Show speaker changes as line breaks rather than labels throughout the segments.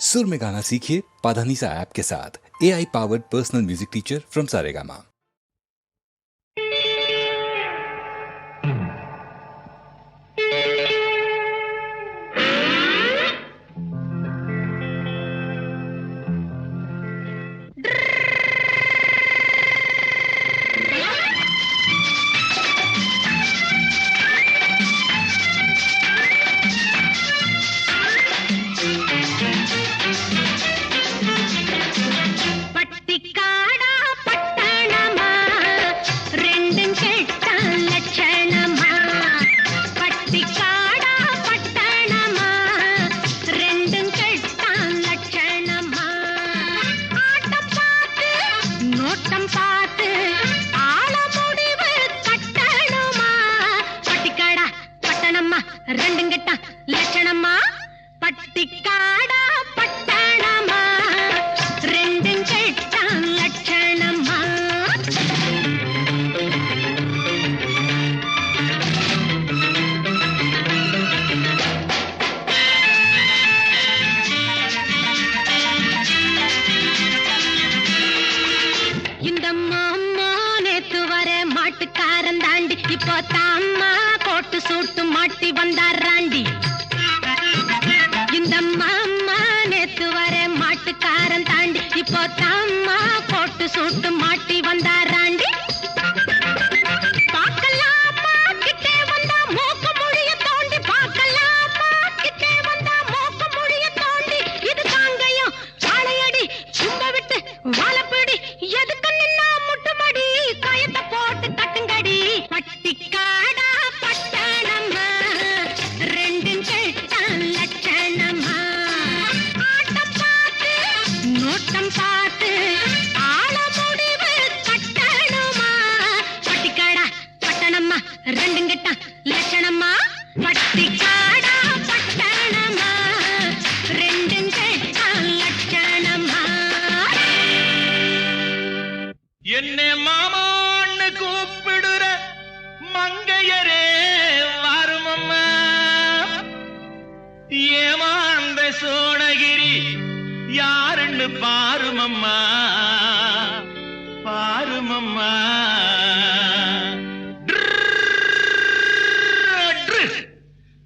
सुर में गाना सीखिए पाधानीसा ऐप के साथ। AI powered personal music teacher from Saregama.
இப்போ தாம்மா கோட்டு சூட்டு மாட்டி வந்தாராண்டி. இந்த மாமா நேத்து வர மாட்டுக்காரன் தாண்டி. இப்போ தாம்மா கோட்டு சூட்டு மாட்டி வந்தாராண்டி. பார்க்கலாமா கிட்டே வந்தா மூக்க முடிய தோண்டி. பார்க்கலாமா கிட்டே வந்தா மூக்க முடிய தோண்டி. இது காங்கையும் வாழையடி சும்ப விட்டு வாழப்பிடி. எதுக்கு நின்னா முட்டுமடி கயத்தை போட்டு கட்டுங்கடி. பட்டிக்காடா பட்டணமா ரெண்டும் கெட்டான் லட்சணமா. ஆட்டம் பார்த்து நோட்டம் பார்த்து ஆள முடிவு கட்டணுமா. பட்டிக்காடா பட்டணமா ரெண்டும் கெட்டான் லட்சணமா. பட்டிக்காடா பட்டணமா ரெண்டும் கெட்டான் லட்சணமா.
என்னை மாமான்னு கூப்பிடுற மங்கையரே வாருமம்மா. ஏமாந்த சோழகிரி யாருன்னு பாருமம்மா பாருமம்மா.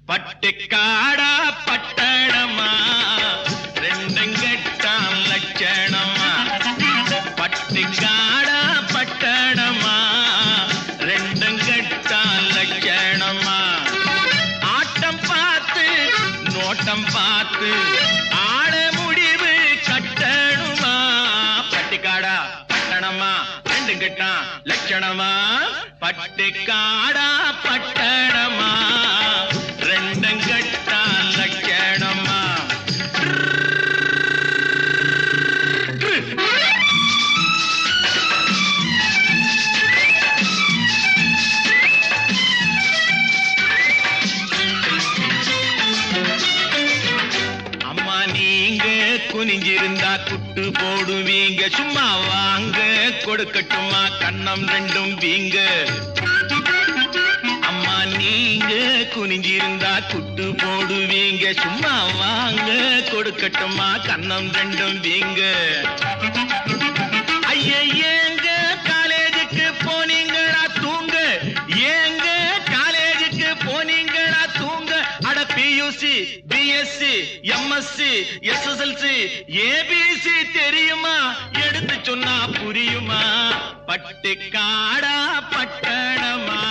பட்டிக்காடா பட்டணமா ரெண்டும் கெட்டான் லட்சணமா. பட்டிக்காடா பட்டணமா ரெண்டும் கெட்டான் லட்சணமா. ஆட்டம் பார்த்து நோட்டம் பார்த்து ஆள முடிவு கட்டணுமா. பட்டிக்காடா பட்டணமா ரெண்டும் கெட்டான் லட்சணமா. பட்டிக்காடா பட்டணமா ரெண்டும் கெட்டான் லட்சணமா. அம்மா நீங்க குனிஞ்சிருந்தா குட்டு போடுவீங்க. சும்மா வாங்க கொடுக்கட்டுமா கண்ணம் ரெண்டும் வீங்க. அம்மா நீங்க குனிஞ்சிருந்தா குட்டு போடுவீங்க. சும்மா வாங்க கொடுக்கட்டுமா கண்ணம் ரெண்டும் வீங்க. ஐயா ஏங்க காலேஜுக்கு போனீங்களா தூங்க. ஏங்க காலேஜுக்கு போனீங்களா தூங்க. அட PUC BSc MSc SSLC ABC தெரியுமா எடுத்து சொன்னா புரியுமா. பட்டிக்காடா பட்டணமா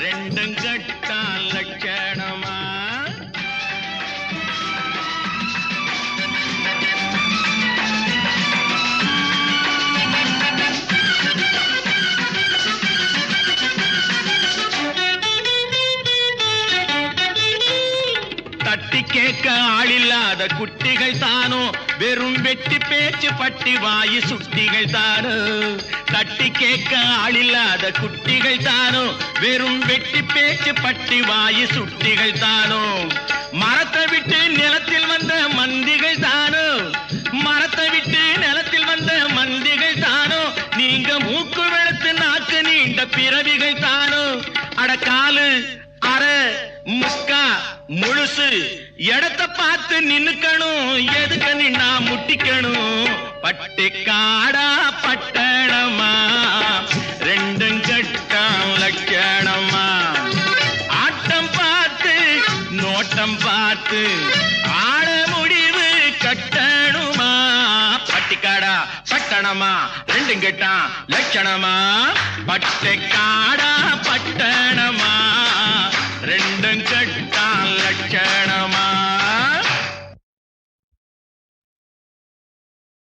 ரெண்டும் கெட்டான் லட்சணமா. தட்டி கேட்க ஆளில்லாத குட்டிகள் தானோ. வெறும் வெட்டி பேச்சு பட்டி வாயு சுட்டிகள் தானோ. தட்டி கேட்க ஆளில்லாத குட்டிகள் தானோ. வெறும் வெட்டி பேச்சு பட்டி வாயு சுட்டிகள் தானோ. மரத்தை விட்டு நிலத்தில் வந்த மந்திகள் தானோ. மரத்தை விட்டு நிலத்தில் வந்த மந்திகள் தானோ. நீங்க மூக்கு வெளுத்து நாக்கு நீண்ட பிறவிகள் தானோ. அடக்காலு அரை முக்கா முழுசு இடத்தை பார்த்து நின்னுக்கணும். எது கட்டிக்கணும் பட்டிக்காடா பட்டணமா ரெண்டும் கட்டம் லட்சணமா ஆட்டம் பார்த்து நோட்டம் பார்த்து ஆட முடிவு கட்டணுமா பட்டிக்காடா பட்டணமா ரெண்டும் கட்டம் லட்சணமா பட்டிக்காடா பட்டணமா